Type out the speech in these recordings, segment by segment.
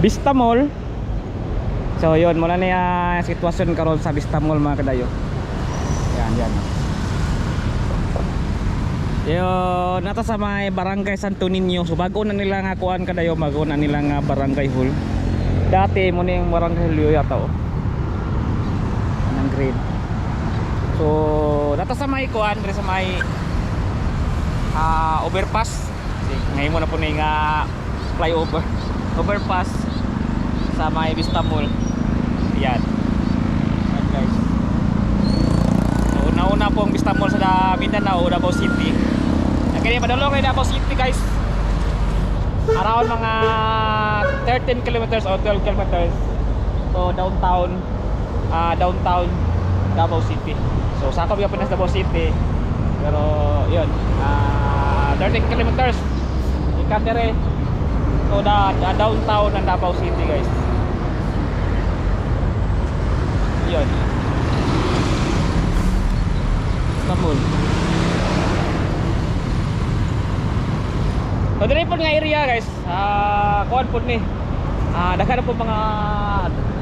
Vista Mall. So yun, muna na sitwasyon karon sa Vista Mall mga kadayo. Yan. Yun, nata sa may Barangay Santo Niño. So bago na nila nga kuan kadayo, bago na nila nga Barangay Hall. Dati mo na yung Barangay Hall yata ng grade. So nata sa may kuan, sa may overpass. Ngayon mo na po na yung flyover overpass sa may Vista Mall. Yan guys. So una-una po ang Vista Mall sa Mindanao, Davao City. Kaya padulong kay Davao City guys, around mga 13 kilometers or 12 kilometers. So downtown Davao City. So sakop yung Pinas Davao City. Pero yun, 13 kilometers ikatere. So downtown ng Davao City guys. Yun, Istanbul. So dili po nga area guys, kuan po ni daghan po mga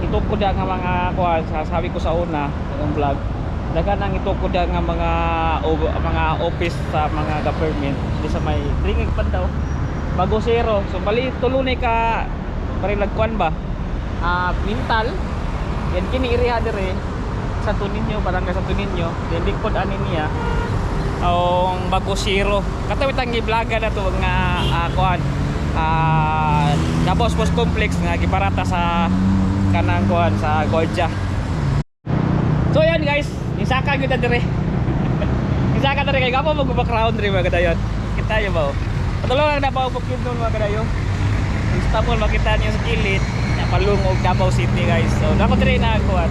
itukod nga mga kuan, sabi ko sa una ng vlog, daghan ang itukod nga mga office sa mga government di sa may dringig pandaw Bago Zero. So bali tulunay ka parang nagkuan ba mental yan kini area dire sa Tuninyo, Barangay Santo Niño. Then likod ani niya ang Bago Zero. Katawit ang giblaga na to nga kuan Davao Sports Complex nga giparata sa kanang kuan sa Gorgia. So yan guys, isaka gyud dire. Isaka dire kay gapo mag-background dire mga kadayon. Kita yo ba? Patulong na pa upok yun mga kadayo. Istanbul makita niyo sa kilid napalungog Davao City guys. So dapat dire na kuan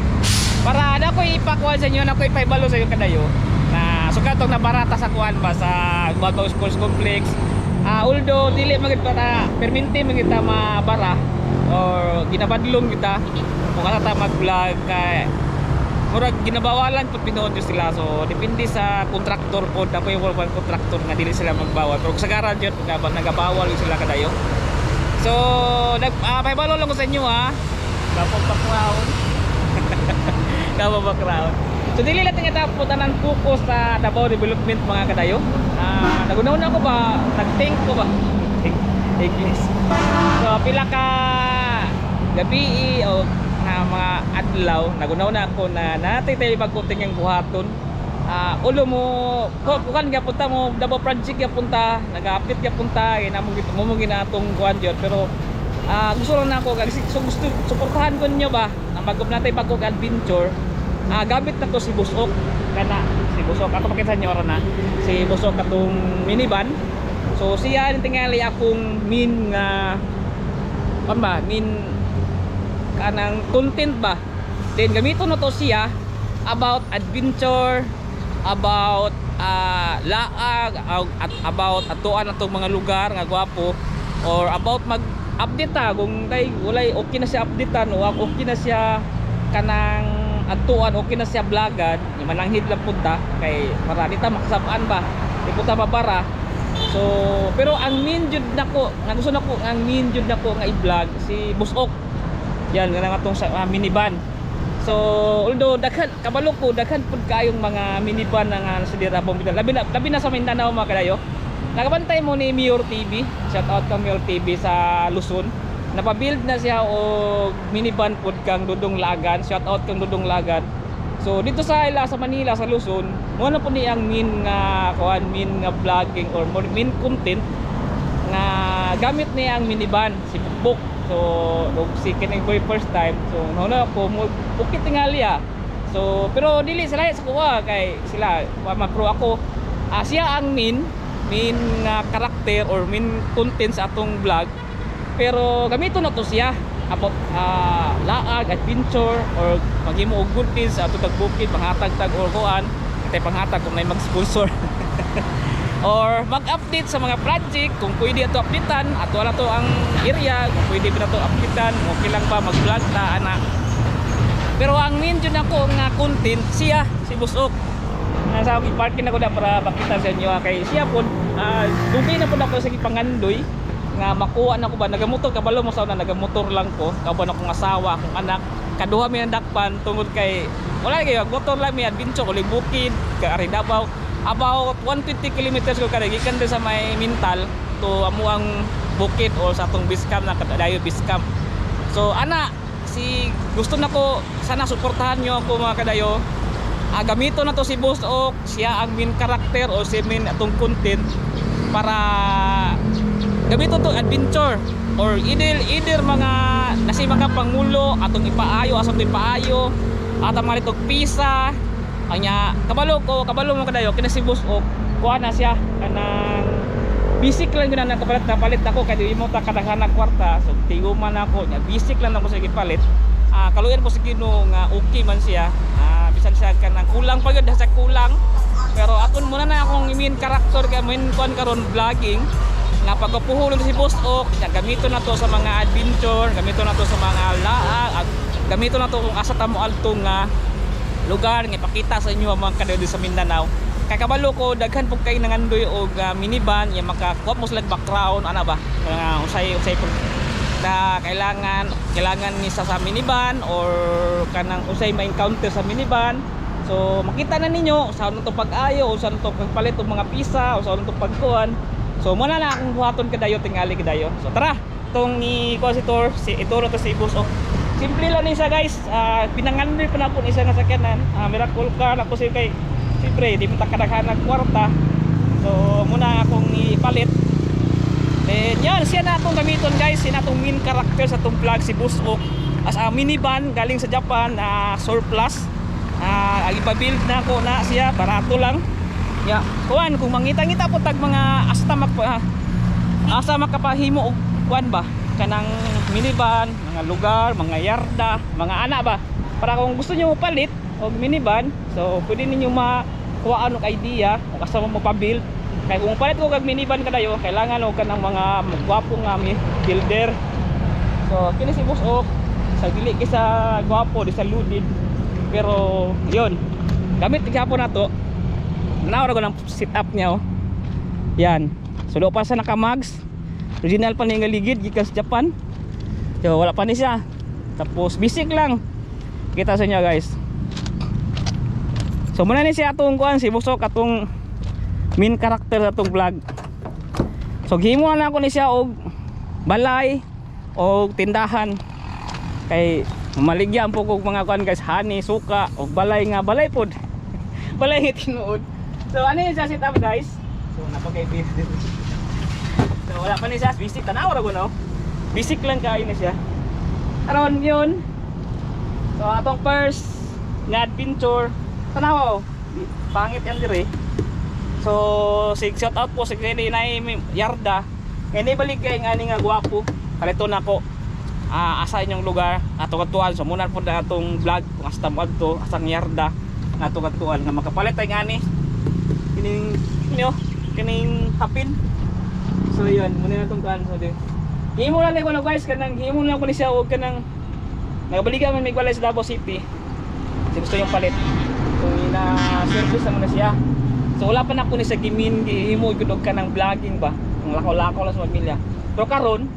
para na ko ipakuan sa inyo, na ko ipaibalo sa inyo kadayo na sukatong na barata sa kuan ba sa Davao Sports Complex. Although dili magid para perminti magita mabara or ginabadlong kita kung asa ta mag-vlog kay murag ginabawalan pud pinuod sila. So depende sa kontraktor pod, ako yung mga kontraktor nga dili sila magbawal, pero sa garage yun nagabawal sila kadayo. So paibalo lang ko sa inyo kapag background kapag background. So dili lang nga po tanan focus sa Davao Development mga kadayo. Nagunaw ko ba, nag-think ko ba English. So pila ka gabi o mga adlaw nagunaw na ako na natay tayo magkuting yung buhaton. Ulo mo kukan nga punta mo Davao project nga punta, nag-update nga punta mumugin na atong kuan jud. Pero gusto lang na ako so gusto suportahan ko niyo ba na magub natay bagong adventure. Gamit na to si Busok kana si Busok, ako makita niyo ora na si Busok katong minivan. So siya tingali akong min nga kanang content ba. Then gamiton na to siya about adventure, about laag, about atuan atong mga lugar nga gwapo, or about mag-update kung tay walay okay na siya updatean o okay na siya kanang atuan, okay na siya vlogan, mananghid lang punta kay para dita makasabaan ba di punta mabara. So pero ang main jud nako nga gusto nako, ang main jud nako nga i-vlog si Busok. Yan nga atong minivan. So although daghan kabalo ko daghan pud kayong mga minivan nga sa dira pong labi na sa Mindanao mga kadayo. Nakabantay mo ni Mayor TV, shout out ka Mayor TV sa Luzon. Napabuild na siya og minivan pud kang Dudong Lagan, shout out kang Dudong Lagan. So dito sa Manila sa Luzon, mo na po ni ang min nga vlogging or min content nga gamit niya ang minivan si Bukbok. So si kining boy first time, so na po okay tingali so pero dili sila sa kuha kay sila ma-pro ako. Siya ang min karakter or min content sa atong vlog, pero gamito na to siya about laag, adventure, or maghimo og good things sa atong bukid, panghatag-tag or kuan tay panghatag kung may mag-sponsor or mag-update sa mga project kung pwede ato updatean ato na to ang area, kung pwede ba to updatean, okay lang ba mag-vlog ta ana. Pero ang main jud nako nga content siya si Busok. Nasa i-parking ako na para makita sa inyo kay siya po dugay na po ako sa pangandoy nga makuha na ko ba nagamotor kabalo mo sa una nagamotor lang ko kabon akong asawa akong anak kaduha mi ang dakpan tungod kay wala kayo motor lang mi adventure uling bukid kay Davao about 150 kilometers ko kada gikan sa may Mintal to amuang bukid o sa atong Biskam na kadayo Biskam. So ana si gusto na ko sana suportahan nyo ako mga kadayo. Gamito na to si Boss Ok, siya ang main character o si main atong content para gamito to adventure or either mga nasi mga pangulo atong ipaayo asam ipaayo at maritog pisa anya kabalo mo kadayo kina si Boss Ok kuha na siya kanang basic lang yun na palit ako kaya di mo ta kadaghan kwarta so tiguman ako nya basic lang ako sa gipalit kaluyan po sa Ginoo nga okay man siya bisan siya kanang kulang pa gyud sa kulang pero aton muna na akong main character kay main kon karon vlogging nga pagpuhulong si Boss Ok gamito na to sa mga adventure gamito na to sa mga laag gamito na to kung asa ta mo alto nga lugar nga ipakita sa inyo ang mga kadayo sa Mindanao kay kabalo ko daghan pug kay nangandoy og minivan ya makakuha mo sila background ana ba usay na kailangan ni sa minivan or kanang usay ma-encounter sa minivan so makita na ninyo saan to pag-ayo o saan to pagpalit og mga pisa o saan to pagkuan so muna na akong buhaton kadayo tingali kadayo so tara tong ni Quasitor si ituro to si Boss Ok simple lang ni siya guys pinangandoy pa na po isa nga sakyanan miracle car ako si kay siyempre di mo ta kadaghan ng kwarta so muna akong ipalit. Then yan, siya na akong gamiton guys, siya na akong main character sa itong vlog si Boss Ok as a minivan galing sa Japan, surplus ipabuild na ako na siya, barato lang yeah. Kuan, kung mangita-ngita po tag mga asa makapahimo og kuan ba kanang minivan, mga lugar, mga yarda, mga ana ba para kung gusto nyo palit og minivan so pwede ninyo makuha og idea kung asa mo mapabuild kaya kung palit ko kag minivan kadayo kailangan og kanang mga gwapo nga builder so kini si Boss Ok sa dili kisa gwapo di sa ludid pero yon gamit gyapon nato nawara ko ng setup niya oh yan so do pa sa naka-mags original pa ni nga ligid gikan sa Japan so wala pa ni siya tapos basic lang kita sa inyo guys so muna ni siya atong kuan si Boss Ok atong main character sa itong vlog so gihimuan na ako ni siya og balay og tindahan kay maligyan po kog mga kuan guys honey, suka og balay nga balay pod balay nga tinuod so ano yung siya setup guys so napagay-business so wala pa ni siya basic tanaw ra ko no basic lang kayo na siya aron yun so atong first nga adventure tanaw pangit yan dire so shout out po sa kini na yarda kini balik kay ngani nga gwapo kalito na ko asa inyong lugar ato katuan so muna po na atong vlog kung asta mo adto asang yarda ato katuan nga makapalit ay ngani kining hapin so yun muna na itong kan so din himo lang ko na guys kanang himo lang ko ni siya og kanang nagabalikan man may walay sa Davao City so gusto yung palit so ina service na siya so wala pa na ko ni sa gihimo gud ka ng vlogging ba ang lakaw-lakaw lang sa pamilya pero karon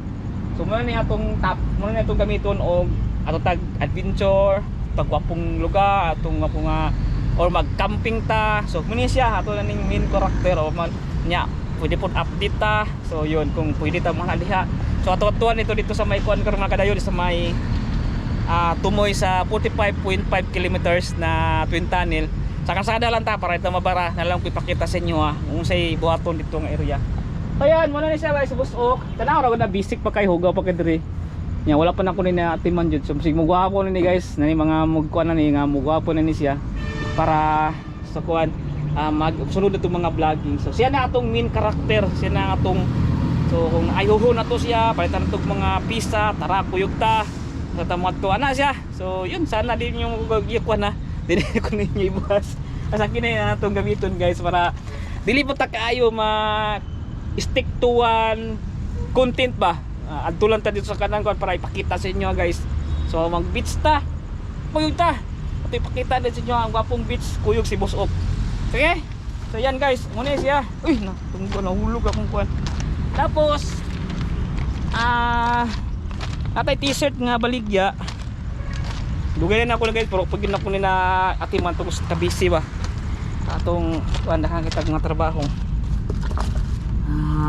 so muna ni atong muna ni atong gamiton og ato tag adventure tagwapong lugar atong nga or mag-camping ta so muna siya ato na ning main character o man nya pwede pod update ta so yun kung pwede ta mga diha so ato tuan ito dito sa may kuan karon mga kadayo sa may tumoy sa 45.5 kilometers na twin tunnel sa kalsada lang ta para ito mabara na lang ko ipakita sa inyo kung say buhaton dito nga area so yan muna ni siya guys Boss Ok tanaw ra na basic pa kay hugaw pa kay diri nya wala pa na ko ni na atiman jud so sig mugwapo ni guys nani mga mugkuan na ni nga mugwapo na ni siya para sa kuan magsunod itong mga vlogging so siya na atong main character siya na atong so kung ayuho na to siya palitan itong mga pisa tara kuyog ta sa tamad to ana siya so yun sana din yung gagikuan na dili ko ninyo ibuhas asa kinay na itong gamiton guys para dili po ta kaayo stick to one content ba adto lang ta dito sa kanang kuan para ipakita sa inyo guys so mag beach ta kuyog ta at ipakita din sa inyo ang gwapong beach kuyog si Boss Ok sige so yan guys muna siya uy na tunggo nahulog akong kuan tapos natay t-shirt nga baligya. Dugay na ako na guys, pero pag yun ako nila atiman itong kabisi ba atong kuandahan kita mga trabaho.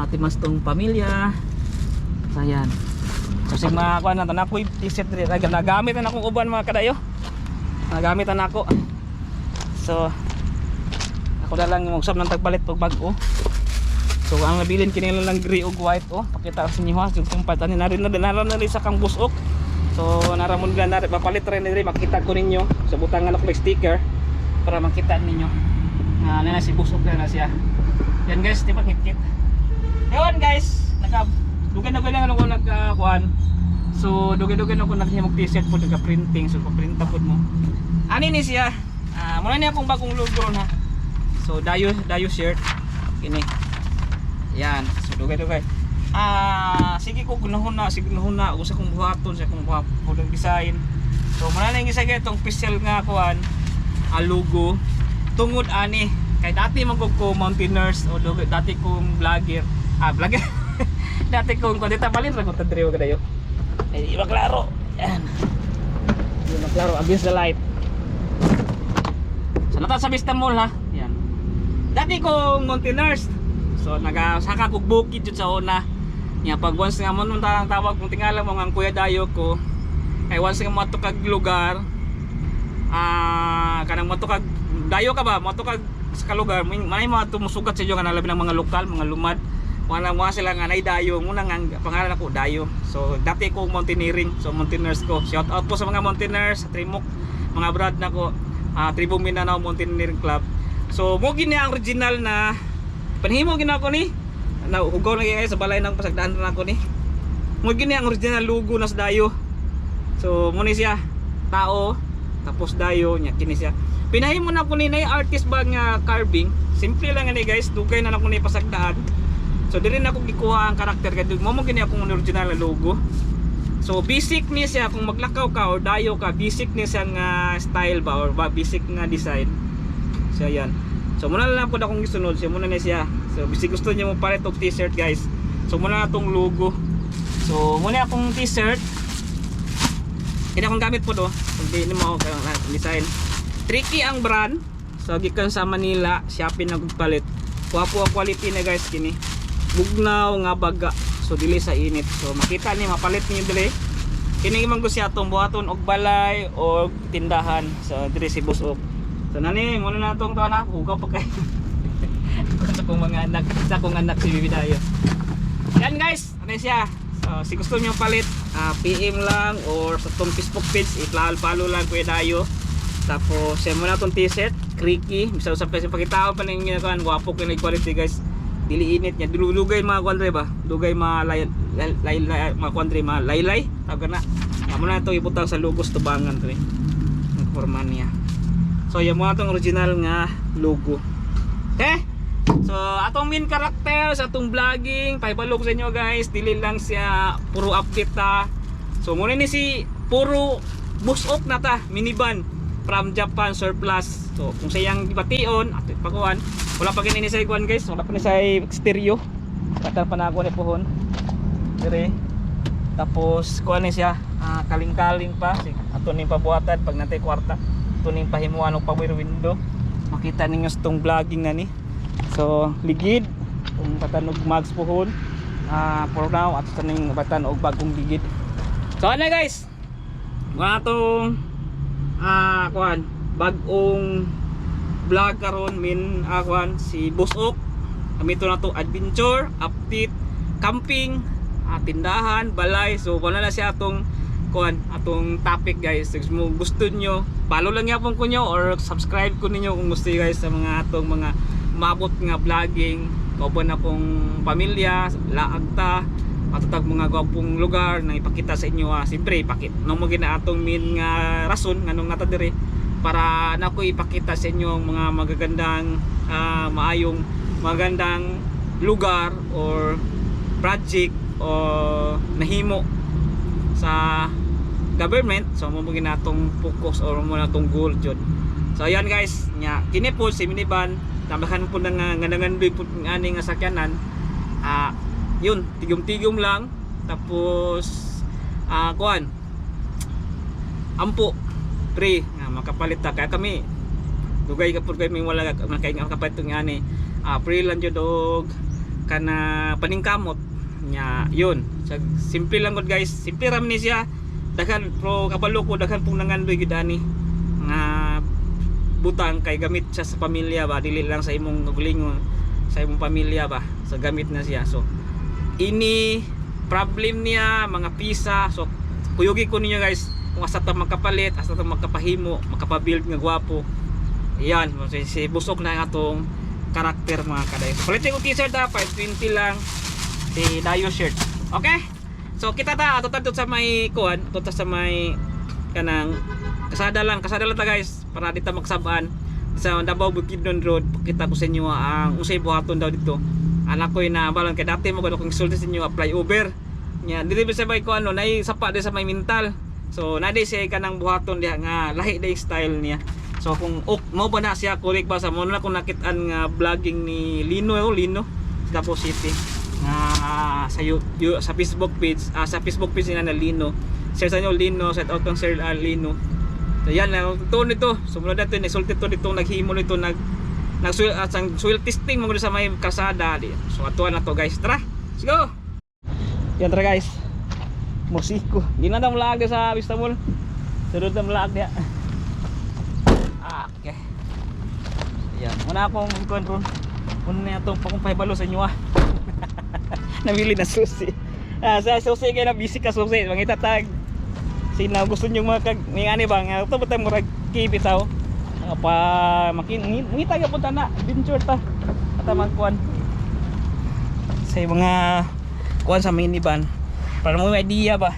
Atimas itong pamilya. So yan, kasi mga kuan na ako t-shirt rin, nagamit na akong uban mga kadayo, nagamit na ako. So ako na lang magsab ng tagpalit pag bago. So ang nabilin kinila lang gray ug white pakita sa inyo ha, yung kumpatan na rin sa kang busok. So naramon na papalit rin diri, makita ko ninyo sa butangan ako sticker para makita ninyo na si busok na siya. Yan guys, di ba ngit-ngit. Yon guys, dugay-dugay lang ako nagkuan. So dugay-dugay ako naghimog t-shirt po nagka-printing, so pa-printa pod mo. Ani ni siya. Muna niya akong bagong logo ha. So dayo shirt ini. Yan, so dugay-dugay. Sige ko gunahon na usa kong buhaton sa kong buhaton design. So muna na gisa itong official nga kuan logo tungod ani kay dati man ko mountaineers o dati kong vlogger. Vlogger. Dati kong dita palin ra ko tadriw kadayo. Ay maklaro. Yan. Di maklaro against the light. So nata sa Vista Mall ha. Yan. Dati kong mountaineers. So nagasaka kog bukid jud sa una. Nya pag once nga mo nung tawag kung tingala mo nga Kuya Dayo ko. Kay once nga mo kag lugar. Kanang mo kag dayo ka ba? Mo kag sa lugar, may mga tumusugat sa inyo nga labi ng mga lokal, mga lumad. Mga sila nga nay dayo, muna nga pangalan ako Dayo. So dati ko mountaineering, so mountaineers ko. Shout out po sa mga mountaineers, sa Trimok, mga brad na ko, Tribo Mindanao Mountaineering Club. So mo gini ang original na panhimo gina ko ni. Hugaw na kayo sa balay ng pasagdaan na ako ni. Mo gini ang original logo na sa Dayo. So mo ni siya tao tapos Dayo nya kini siya. Pinahimo na ko ni nay artist ba nga carving. Simple lang ni guys, dugay na ako ni pasagdaan. So dili na ako gikuha ang karakter kay mo gini akong original na logo. So basic ni siya kung maglakaw ka or Dayo ka, basic ni siya nga style ba or basic nga design. So yan. So muna lang po akong gisunod, siya muna na siya. So bisi gusto niyo mo palit og t-shirt guys. So muna na tong logo. So muna akong t-shirt. Kaya akong gamit po do. Hindi ni mo design. Tricky ang brand. So gikan sa Manila, Shopee na palit. Kuha quality na guys kini. Bugnaw nga baga. So dili sa init. So makita ni mapalit niyo dili. Kini man ko siya tong buhaton og balay o tindahan. So diri si Busok. So nani muna na tong taon na hugaw pa kay. Sa kong anak si Bibi Dayo. Yan guys, ano siya. So si gusto niyo palit, PM lang or sa tong Facebook page, i-follow lang Kuya Dayo. Tapos siya muna tong t-shirt, creaky, bisa usap kasi pakitao pa ning ginagawan, gwapo kay quality guys. Dili init niya, dulugay mga kwadre ba? Dugay mga mga kwadre mga laylay, taga na. Amo na to ibutang sa logos tubangan to ang forma niya. So yan muna tong original nga logo. Okay? So atong main character sa atong vlogging, paibalog sa inyo guys, dili lang siya puro update ta. So muna ni si puro Busok na ta, minivan from Japan surplus. So kung sayang gibation ato pakuan, wala pa gini sa ikuan guys, wala pa ni sa stereo. Katang panako ni pohon. Dire. Tapos kuan ni siya, kaling-kaling pa ato ning pabuhatan pag natay kwarta. Ato ning pahimuan og power window. Makita ninyo sa tong vlogging na ni. So ligid kung patanog mags pohon for now at taning batan og bagong ligid. So ano guys, mga tong kuan bagong vlog karon min kuan si Busok. Kami to na to adventure, update, camping, tindahan, balay. So wala na siya atong kuan atong topic guys. Kung gusto nyo, follow lang yapon ko nyo or subscribe ko ninyo kung gusto guys sa mga atong mga maabot nga vlogging. Kauban akong pamilya, laagta, matatag mga gwapong lugar na ipakita sa inyo. Siyempre ipakita nung mo gina atong min nga rason nganong nata dire para nako ipakita sa inyo ang mga magagandang maayong magandang lugar or project o nahimo sa government. So mo gina atong focus or mo na atong goal jud. So ayan guys, nya kini po si minivan tambahan po ng nganangandoy po ani nga sakyanan. Yun, tigom-tigom lang tapos kuan ampo pre nga makapalit ta kaya kami dugay kapud kami wala kay makapalit nga ni pre lang jud og kana paningkamot nya yun. So, simple lang gud guys, simple ram ni siya daghan pro kabalo ko daghan pong nangandoy gid ani nga butang kay gamit siya sa pamilya ba, dili lang sa imong gulingon sa imong pamilya ba, so gamit na siya. So ini problem niya mga pisa, so kuyugi ko ninyo guys kung asa ta magkapalit, asa ta magkapahimo, makapabuild nga gwapo. Yan, si busok na atong karakter mga kaday. So palitin ko t-shirt 520 lang si Dayo shirt. Okay? So kita ta ato sa may kuan, ato sa may kanang kasada lang ta guys para dito magsabaan sa Davao Bukidnon Road. Pakita ko sa inyo ang usay buhaton daw dito. Anak ko na balang kay dati mo kung isulti sa inyo apply Uber. Nya dili ba sabay ko ano nay sapa di sa may mental. So nadi siya kanang buhaton diha nga lahi day style niya. So kung mo ba na siya correct ba sa mo na kung nakit-an nga vlogging ni Lino sa Davao City nga sa Facebook page na Lino. Share sa inyo Lino, set out ng Sir Lino. So yan lang ito nito. Sumunod nato isulti to dito naghimo nito sang soil testing mo sa may kalsada. So atuan na to guys. Tara. Let's go. Yan tara guys. Musiko. Di na daw vlog sa Vista Mall. Sunod na vlog dia. Okay. Yan. Muna akong control. Muna na itong pakumpay-balo sa inyo Namili na susi. Sa susi kayo na busy ka susi. Mangitatag. Sina gusto nyo mga ni ani ba nga ito batang murag kibitaw pa mangita ka punta na adventure ta at magkuan sa mga kuan sa minivan para mo may idea ba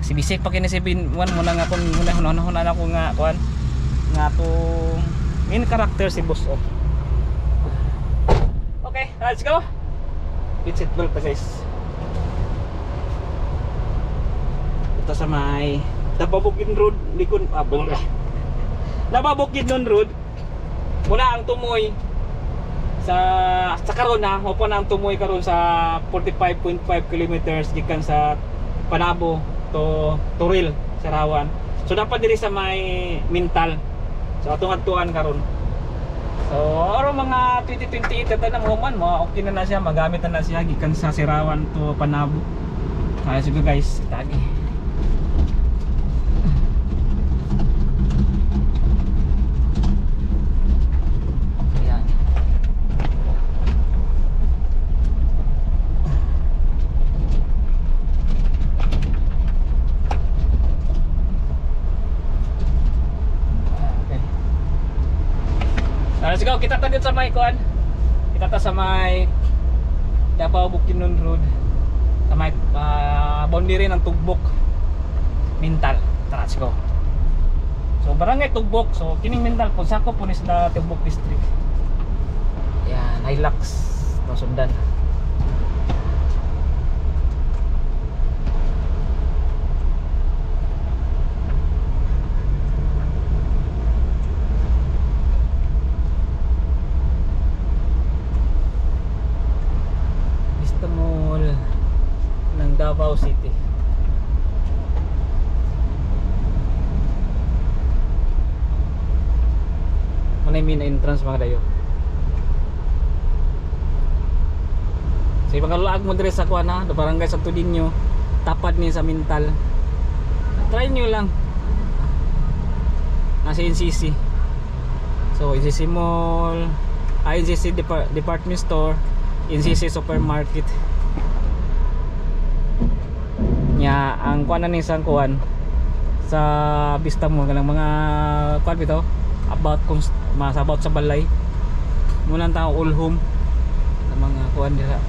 si bisik pa kini si binwan mo na nga kung muna ako nga kuan nga to main character si boss of. Okay, let's go. It's it belt guys. Sa may Dababukid Road likod Dababukidnon Road muna ang tumoy sa karon na mo po na ang tumoy karon sa 45.5 kilometers gikan sa Panabo to Turil Sarawan. So dapat diri sa may Mintal. So atong adtuan karon. So oro mga 2028 na mo man mo okay na siya magamit na siya gikan sa Sarawan to Panabo. Kaya sige guys, tagi. Let's go, kita tadi sa may kuan. Kita ta sa may Davao Bukidnon Road. Sa may boundary ng Tugbok. Mintal. Tara, let's go. So barangay Tugbok. So kining Mintal po sako po ni sa Tugbok district. Yan, Hilux. To sundan. Davao City. Manay main entrance mga dayo. Sa ibang kaluag mo dire sa kuan ha, barangay Santo Niño, tapad ni sa Mintal. Try nyo lang. Nasa NCC. So NCC Mall, NCC Department Store, NCC Supermarket. Nya ang kuan na isang kuan sa Vista Mall kanang mga kuan bitaw about kung about sa balay muna tao all home na mga kuan dira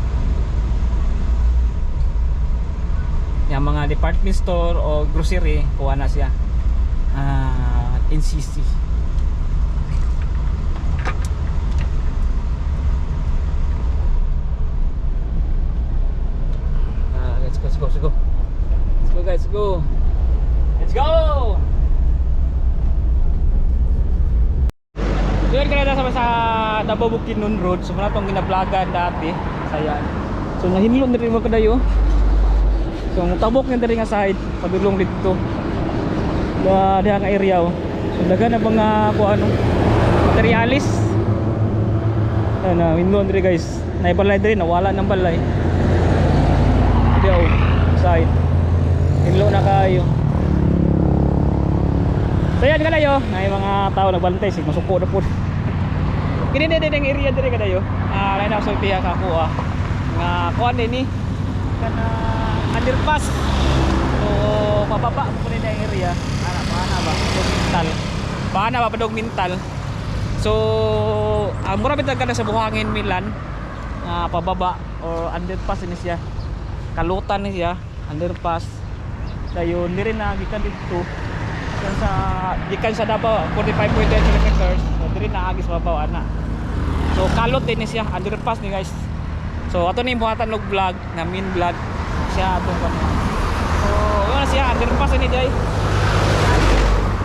nya mga department store o grocery kuan na siya NCC. Let's go. Let's go. Let's go. Doon ka na sa Davao Bukidnon Road. So muna itong ginablagan dati. Sayan. So nahinlon diri mga kadayo. So tabok nga diri nga side padulong dito. Diha nga area oh. So daghan na mga kuano materialis. Na hinlon diri guys. Naibalay diri nawala ng balay. Diha oh side. Hinlon na kayo. So yan kadayo, may mga tao nagbantay sig masuko na pud. Kini din ang area diri kadayo. Lain na sultiha ka ko nga kuan din ni kana underpass. So pababa mo rin ang area. Paana ba? Mental. Paana ba padog mental. So ang mura bitag kada sa buhangin Milan pababa or underpass ni siya. Kalutan ni siya, underpass. Dayon diri na gikan dito. Gikan sa Davao 45.8 km. So diri na agis mabaw ana. So kalot din siya, underpass ni guys. So ato ni buhatan og vlog, na main vlog siya atong kanina. So yun siya, underpass ni day.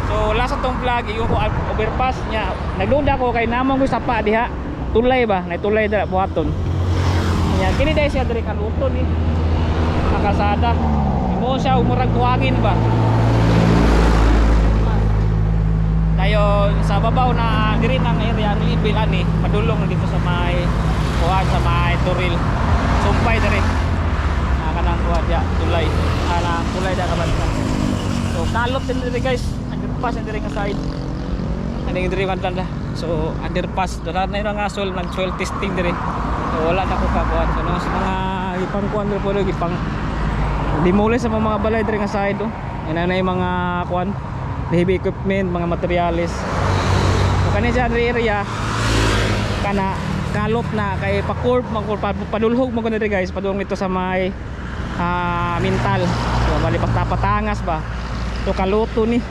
So last atong vlog yung ko overpass niya. Nagduda ko kay namong ko sapa diha. Tulay ba? Nay tulay dira buhaton. Nya kini day siya diri kaluton ni. Nakasada. Imo siya umurag buhangin ba? Dayon sa babaw na diri nang area ni level ani padulong na dito sa may kuan sa may Turil. Sumpay diri. Kanang kuan ya tulay. Kanang tulay da kabantan. So kalot din diri guys. Underpass diri nga side. Ani diri man tanda. So underpass dara na yung asol nag soil testing diri. So wala na ko kakuan. So no, sa mga ipang kuan diri po ipang demolish sa mga balay diri nga side oh. Yan na yung mga kuan heavy equipment, mga materialis. So kani sa area kana kalot na kay pa-curve padulhog mo kuno guys, padulong ito sa may mental. So bali patangas ba. So kaluto ni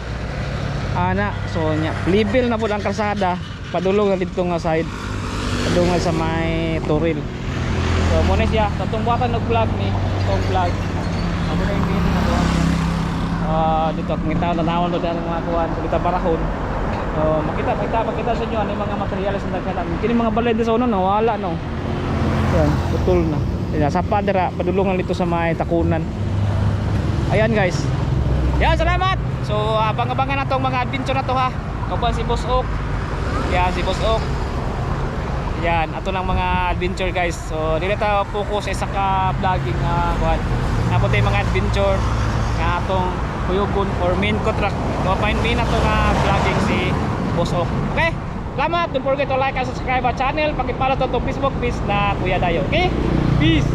ana. So nya level na pud ang kalsada padulong na dito nga side. Padulong sa may Turil. So mo na siya sa tumbuatan og vlog ni, tong vlog. Amo na yung na doon. Dito kita nanawon do ang mga kuan dito barahon. Makita sa inyo ano yung mga materials na daghan. Kini mga balay sa uno nawala no. Yan, putol na. Yan sa padra padulungan dito sa may takunan. Ayan guys. Yan, salamat. So abang-abangan natong mga adventure na to ha. Kauban si Boss Ok. Yan si Boss Ok. Yan, ato lang mga adventure guys. So dili ta focus sa isa ka vlogging kuan. Napod mga adventure nga atong kuyugon or main contract. So find me na to nga vlogging si Boss Ok. Okay? Salamat. Don't forget to like and subscribe our channel. Paki-follow to Facebook page na Kuya Dayo. Okay? Peace.